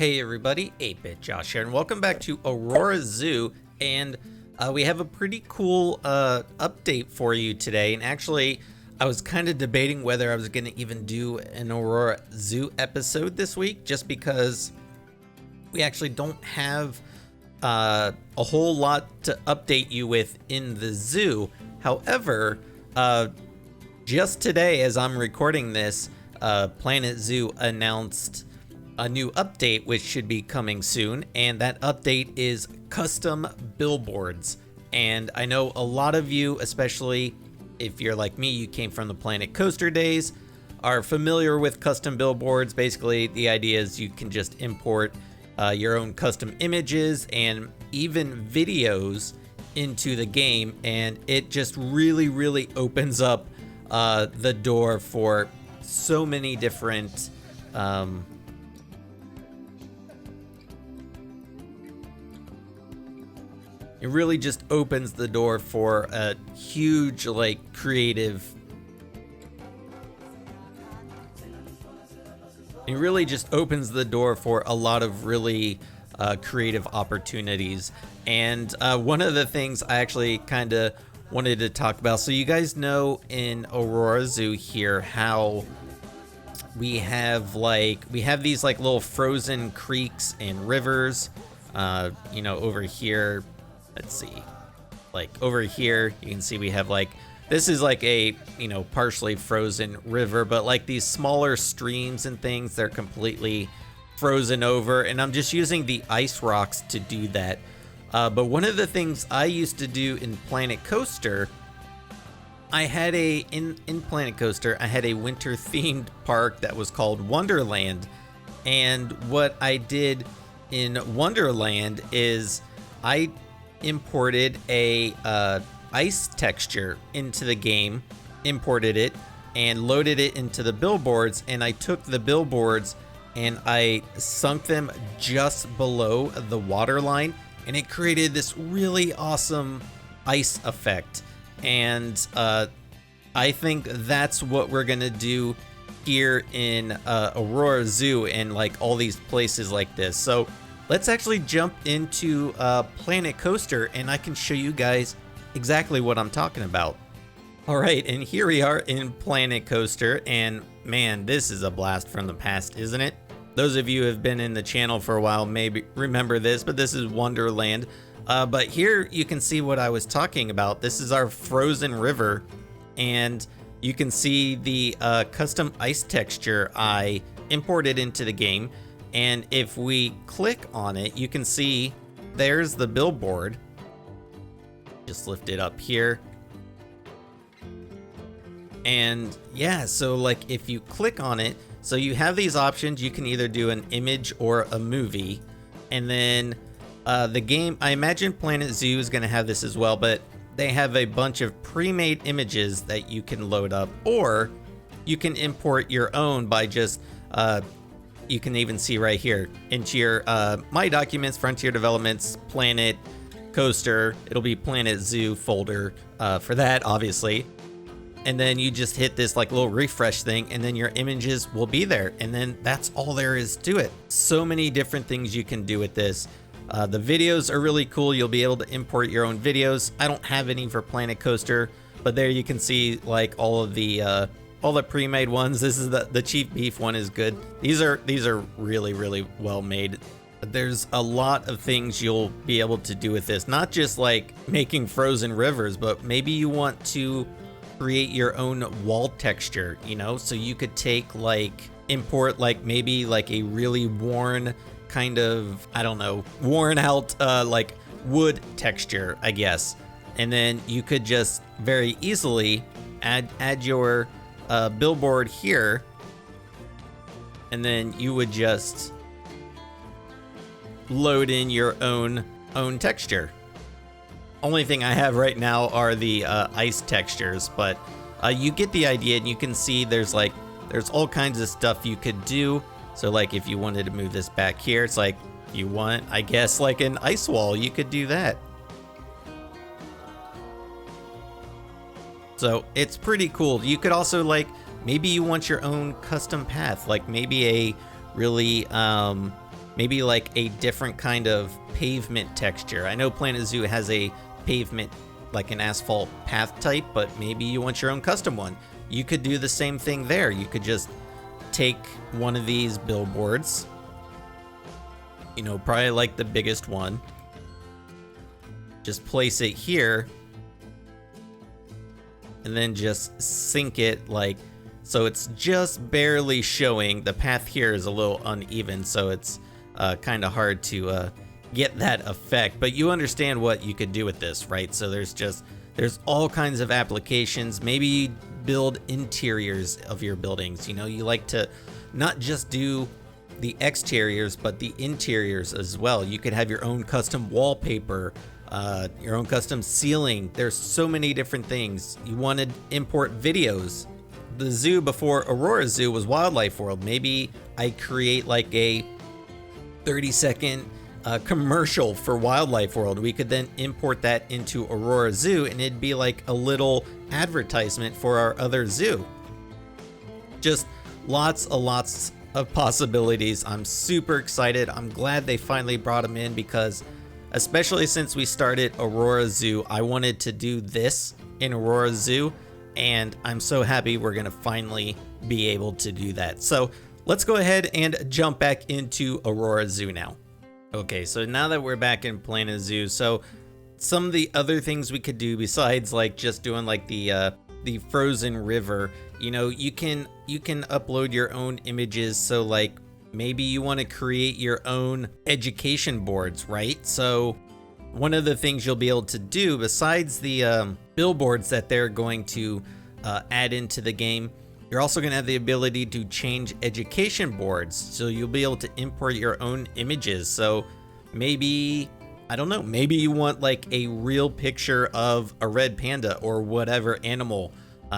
Hey everybody, 8-Bit Josh here, and welcome back to Aurora Zoo, and we have a pretty cool update for you today. And actually, I was kind of debating whether I was going to even do an Aurora Zoo episode this week, just because we actually don't have a whole lot to update you with in the zoo. However, just today, as I'm recording this, Planet Zoo announced a new update which should be coming soon, and that update is custom billboards. And I know a lot of you, especially if you're like me, you came from the Planet Coaster days, are familiar with custom billboards. Basically, the idea is you can just import your own custom images and even videos into the game, and it just really opens up the door for so many different it really just opens the door for a huge, creative. It really just opens the door for a lot of really creative opportunities. And one of the things I actually kind of wanted to talk about. So you guys know in Aurora Zoo here how we have these little frozen creeks and rivers. Over here. Let's see, over here, you can see we have this is a, partially frozen river, but these smaller streams and things, they're completely frozen over. And I'm just using the ice rocks to do that. But one of the things I used to do in Planet Coaster, in Planet Coaster, I had a winter themed park that was called Wonderland. And what I did in Wonderland is I imported a ice texture into the game, imported it and loaded it into the billboards, and I took the billboards and I sunk them just below the water line, and it created this really awesome ice effect. And I think that's what we're gonna do here in Aurora Zoo and all these places like this. So let's actually jump into Planet Coaster, and I can show you guys exactly what I'm talking about. All right, and here we are in Planet Coaster, and man, this is a blast from the past, isn't it? Those of you who have been in the channel for a while maybe remember this, but this is Wonderland. But here you can see what I was talking about. This is our frozen river, and you can see the custom ice texture I imported into the game. And if we click on it, you can see there's the billboard. Just lift it up here. And yeah, so if you click on it, so you have these options. You can either do an image or a movie. And then the game, I imagine Planet Zoo is going to have this as well, but they have a bunch of pre-made images that you can load up, or you can import your own by just you can even see right here into your My Documents, Frontier Developments, Planet Coaster. It'll be Planet Zoo folder for that, obviously. And then you just hit this little refresh thing, and then your images will be there. And then that's all there is to it. So many different things you can do with this. The videos are really cool. You'll be able to import your own videos. I don't have any for Planet Coaster, but there you can see all the pre-made ones. This is the Chief Beef one is good. These are really well made. There's a lot of things you'll be able to do with this. Not just making frozen rivers, but maybe you want to create your own wall texture, so you could take import maybe a really worn kind of, I don't know, worn out wood texture, I guess. And then you could just very easily add your billboard here, and then you would just load in your own texture. Only thing I have right now are the ice textures, but you get the idea, and you can see there's all kinds of stuff you could do. So if you wanted to move this back here, it's you want, I guess, an ice wall, you could do that. So it's pretty cool. You could also maybe you want your own custom path, maybe a really maybe like a different kind of pavement texture. I know Planet Zoo has a pavement, like an asphalt path type, but maybe you want your own custom one. You could do the same thing there. You could just take one of these billboards, you know, probably like the biggest one, just place it here, and then just sync it like, so it's just barely showing. The path here is a little uneven, so it's kind of hard to get that effect, but you understand what you could do with this, right? So there's all kinds of applications. Maybe build interiors of your buildings. You know, you like to not just do the exteriors, but the interiors as well. You could have your own custom wallpaper, your own custom ceiling. There's so many different things. You want to import videos. The zoo before Aurora Zoo was Wildlife World. Maybe I create like a 30-second commercial for Wildlife World. We could then import that into Aurora Zoo, and it'd be like a little advertisement for our other zoo. Just lots of possibilities. I'm super excited. I'm glad they finally brought them in, because especially since we started Aurora Zoo, I wanted to do this in Aurora Zoo, and I'm so happy we're gonna finally be able to do that. So let's go ahead and jump back into Aurora Zoo now. Okay, so now that we're back in Planet Zoo, so some of the other things we could do besides like just doing like the frozen river, you know, you can upload your own images. So like maybe you want to create your own education boards, right? So one of the things you'll be able to do besides the billboards that they're going to add into the game, you're also going to have the ability to change education boards. So you'll be able to import your own images. So maybe, I don't know, maybe you want like a real picture of a red panda or whatever animal.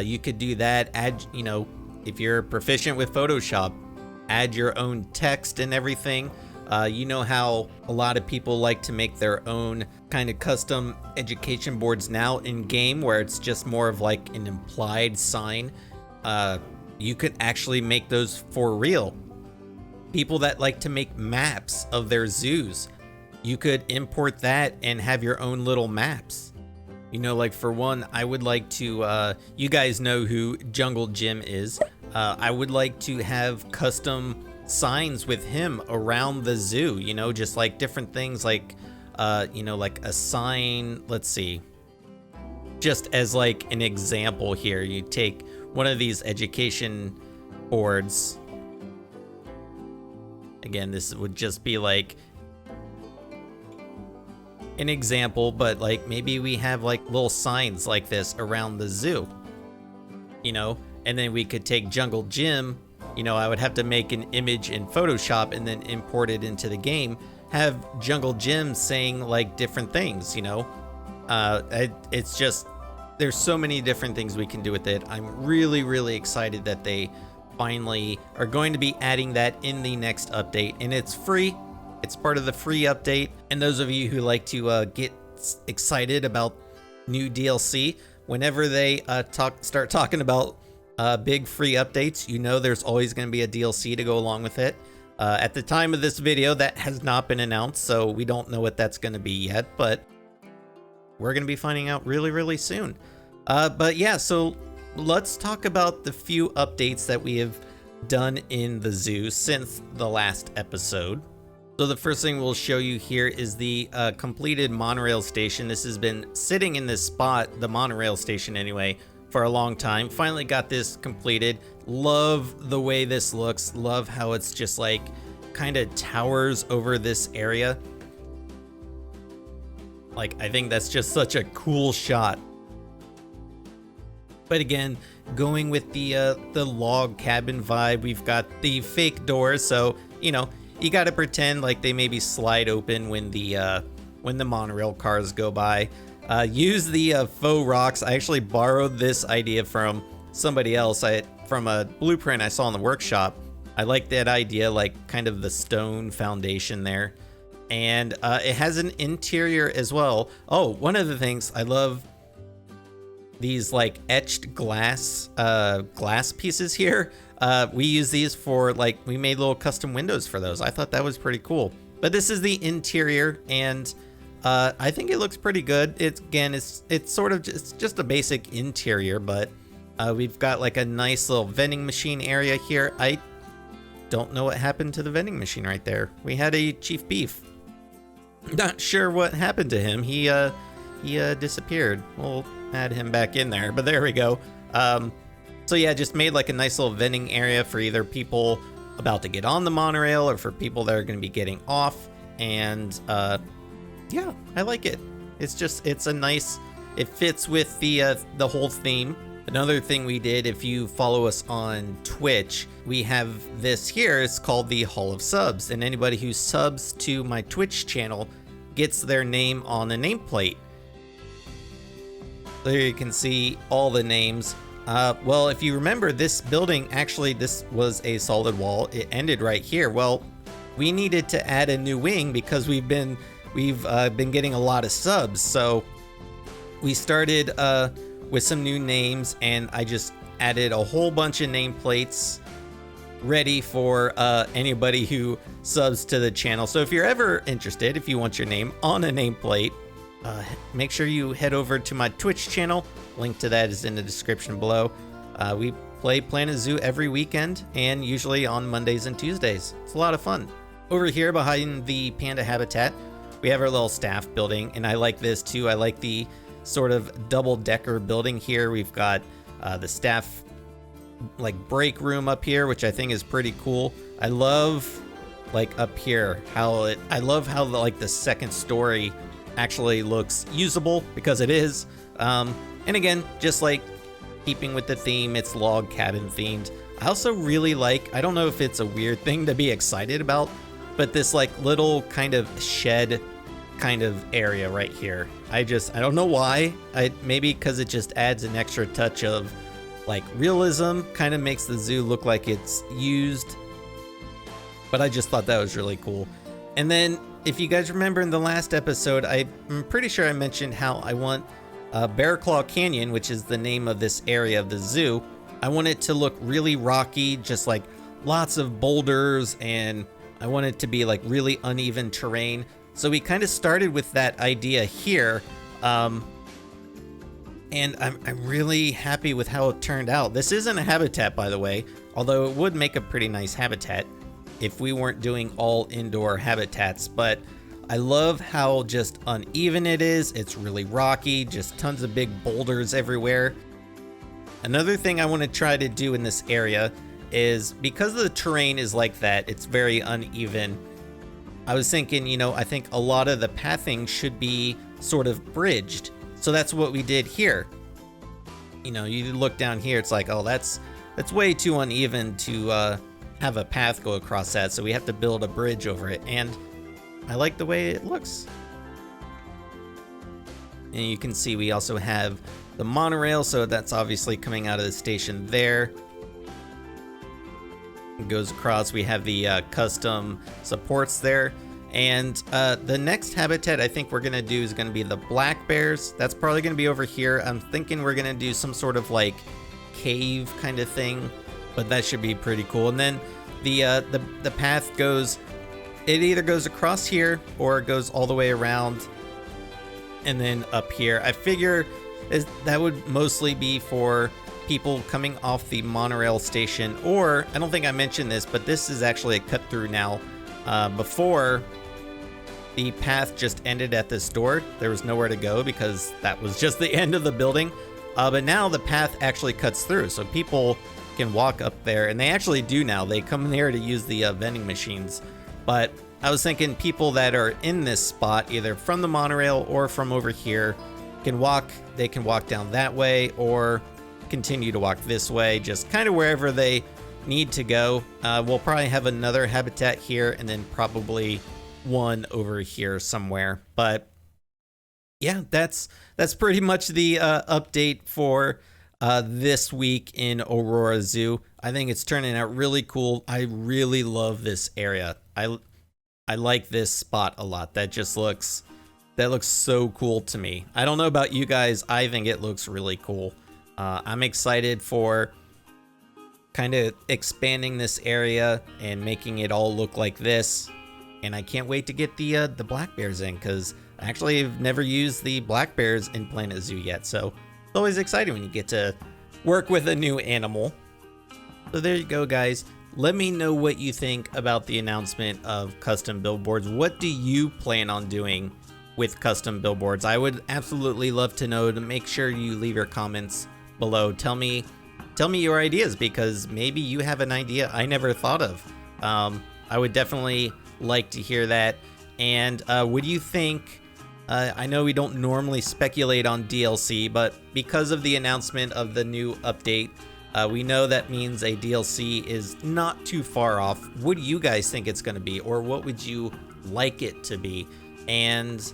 You could do that. Add, you know, if you're proficient with Photoshop, add your own text and everything. You know how a lot of people like to make their own kind of custom education boards now in game, where it's just more of like an implied sign. You could actually make those for real. People that like to make maps of their zoos, you could import that and have your own little maps. You know, like for one, I would like to, you guys know who Jungle Jim is. I would like to have custom signs with him around the zoo, you know, just like different things like, you know, like a sign, let's see, just as like an example here, you take one of these education boards. Again, this would just be like an example, but like maybe we have like little signs like this around the zoo, you know, and then we could take Jungle Jim, you know, I would have to make an image in Photoshop and then import it into the game, have Jungle Jim saying like different things, you know. It's just, there's so many different things we can do with it. I'm really excited that they finally are going to be adding that in the next update, and it's free. It's part of the free update. And those of you who like to get excited about new DLC, whenever they start talking about big free updates, you know there's always going to be a DLC to go along with it. At the time of this video, that has not been announced, so we don't know what that's going to be yet, but we're going to be finding out really soon. But yeah, so let's talk about the few updates that we have done in the zoo since the last episode. So the first thing we'll show you here is the completed monorail station. This has been sitting in this spot, the monorail station anyway, for a long time. Finally got this completed. Love the way this looks. Love how it's just like kind of towers over this area. Like, I think that's just such a cool shot. But again, going with the log cabin vibe, we've got the fake doors, so you know, you got to pretend like they maybe slide open when the monorail cars go by. Use the faux rocks. I actually borrowed this idea from somebody else. From a blueprint I saw in the workshop. I like that idea, like kind of the stone foundation there. And it has an interior as well. Oh, one of the things I love, these like etched glass pieces here. we use these for, like, we made little custom windows for those. I thought that was pretty cool. But this is the interior, and I think it looks pretty good. It's sort of just a basic interior, but we've got like a nice little vending machine area here. I don't know what happened to the vending machine right there. We had a Chief Beef. Not sure what happened to him. He disappeared. We'll add him back in there, but there we go. So yeah, just made like a nice little vending area for either people about to get on the monorail or for people that are going to be getting off. And yeah, I like it. It's a nice, it fits with the whole theme. Another thing we did, if you follow us on Twitch, we have this here. It's called the Hall of Subs, and anybody who subs to my Twitch channel gets their name on a nameplate. There you can see all the names. Well, if you remember, this building, actually, this was a solid wall. It ended right here. Well, we needed to add a new wing because we've been getting a lot of subs. So we started with some new names, and I just added a whole bunch of nameplates ready for anybody who subs to the channel. So if you're ever interested, if you want your name on a nameplate, make sure you head over to my Twitch channel. Link to that is in the description below. We play Planet Zoo every weekend, and usually on Mondays and Tuesdays. It's a lot of fun. Over here behind the panda habitat, we have our little staff building, and I like this too. I like the sort of double-decker building here. We've got the staff like break room up here, which I think is pretty cool. I love like up here I love how like the second story actually looks usable, because it is. And again, just like keeping with the theme, it's log cabin themed. I also really like, I don't know if it's a weird thing to be excited about, but this like little kind of shed kind of area right here. I don't know why. Maybe because it just adds an extra touch of like realism, kind of makes the zoo look like it's used. But I just thought that was really cool. And then if you guys remember in the last episode, I'm pretty sure I mentioned how I want Bear Claw Canyon, which is the name of this area of the zoo. I want it to look really rocky, just like lots of boulders, and I want it to be like really uneven terrain. So we kind of started with that idea here, and I'm really happy with how it turned out. This isn't a habitat, by the way, although it would make a pretty nice habitat if we weren't doing all indoor habitats. But I love how just uneven it is. It's really rocky, just tons of big boulders everywhere. Another thing I want to try to do in this area is, because the terrain is like that, it's very uneven. I was thinking, I think a lot of the pathing should be sort of bridged. So that's what we did here. You look down here, it's like, oh, that's way too uneven to have a path go across that. So we have to build a bridge over it. And I like the way it looks. And you can see we also have the monorail. So that's obviously coming out of the station there. Goes across. We have the custom supports there, and the next habitat I think we're gonna do is gonna be the black bears. That's probably gonna be over here. I'm thinking we're gonna do some sort of like cave kind of thing, but that should be pretty cool. And then the path goes, it either goes across here or it goes all the way around and then up here. I figure that would mostly be for people coming off the monorail station, or I don't think I mentioned this, but this is actually a cut through now. Before, the path just ended at this door. There was nowhere to go because that was just the end of the building. But now the path actually cuts through, so people can walk up there, and they actually do now. They come there to use the vending machines. But I was thinking people that are in this spot, either from the monorail or from over here, they can walk down that way or continue to walk this way, just kind of wherever they need to go. We'll probably have another habitat here and then probably one over here somewhere. But yeah, that's pretty much the update for this week in Aurora Zoo. I think it's turning out really cool. I really love this area. I like this spot a lot. That looks so cool to me. I don't know about you guys. I think it looks really cool. I'm excited for kind of expanding this area and making it all look like this. And I can't wait to get the black bears in, because I actually have never used the black bears in Planet Zoo yet. So it's always exciting when you get to work with a new animal. So there you go, guys. Let me know what you think about the announcement of custom billboards. What do you plan on doing with custom billboards? I would absolutely love to know. To make sure you leave your comments below. Tell me your ideas, because maybe you have an idea I never thought of. I would definitely like to hear that. And what do you think? I know we don't normally speculate on DLC, but because of the announcement of the new update, we know that means a DLC is not too far off. What do you guys think it's going to be, or what would you like it to be? And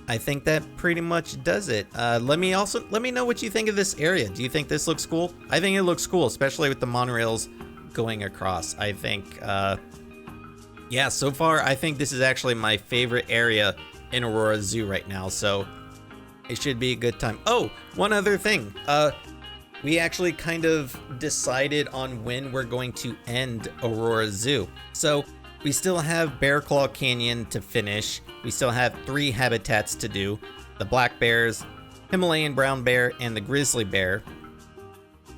I think that pretty much does it. Let me know what you think of this area. Do you think this looks cool? I think it looks cool, especially with the monorails going across. I think, yeah, so far I think this is actually my favorite area in Aurora Zoo right now. So it should be a good time. Oh, one other thing. We actually kind of decided on when we're going to end Aurora Zoo. So we still have Bear Claw Canyon to finish. We still have 3 habitats to do: the black bears, Himalayan brown bear, and the grizzly bear.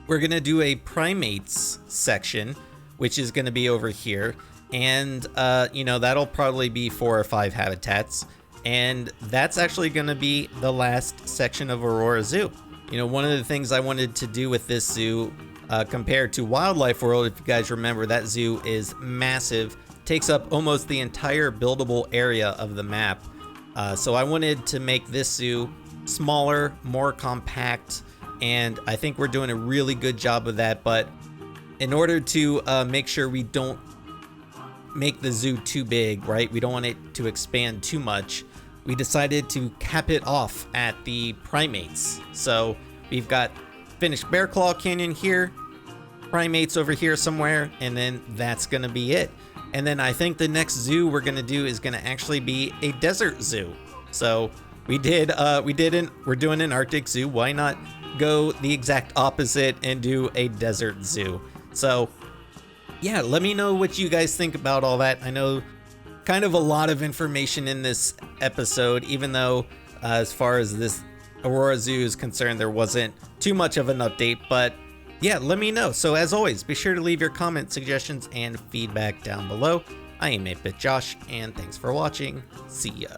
We're gonna do a primates section, which is gonna be over here. And, you know, that'll probably be 4 or 5 habitats. And that's actually gonna be the last section of Aurora Zoo. You know, one of the things I wanted to do with this zoo, compared to Wildlife World, if you guys remember, that zoo is massive, takes up almost the entire buildable area of the map. So I wanted to make this zoo smaller, more compact, and I think we're doing a really good job of that. But in order to make sure we don't make the zoo too big, right? We don't want it to expand too much. We decided to cap it off at the primates. So we've got finished Bear Claw Canyon here, primates over here somewhere, and then that's gonna be it. And then I think the next zoo we're gonna do is gonna actually be a desert zoo. So we're doing an Arctic zoo. Why not go the exact opposite and do a desert zoo? So yeah, let me know what you guys think about all that. I know kind of a lot of information in this episode, even though as far as this Aurora Zoo is concerned, there wasn't too much of an update. But yeah, let me know. So as always, be sure to leave your comments, suggestions, and feedback down below. I am 8-Bit Josh, and thanks for watching. See ya.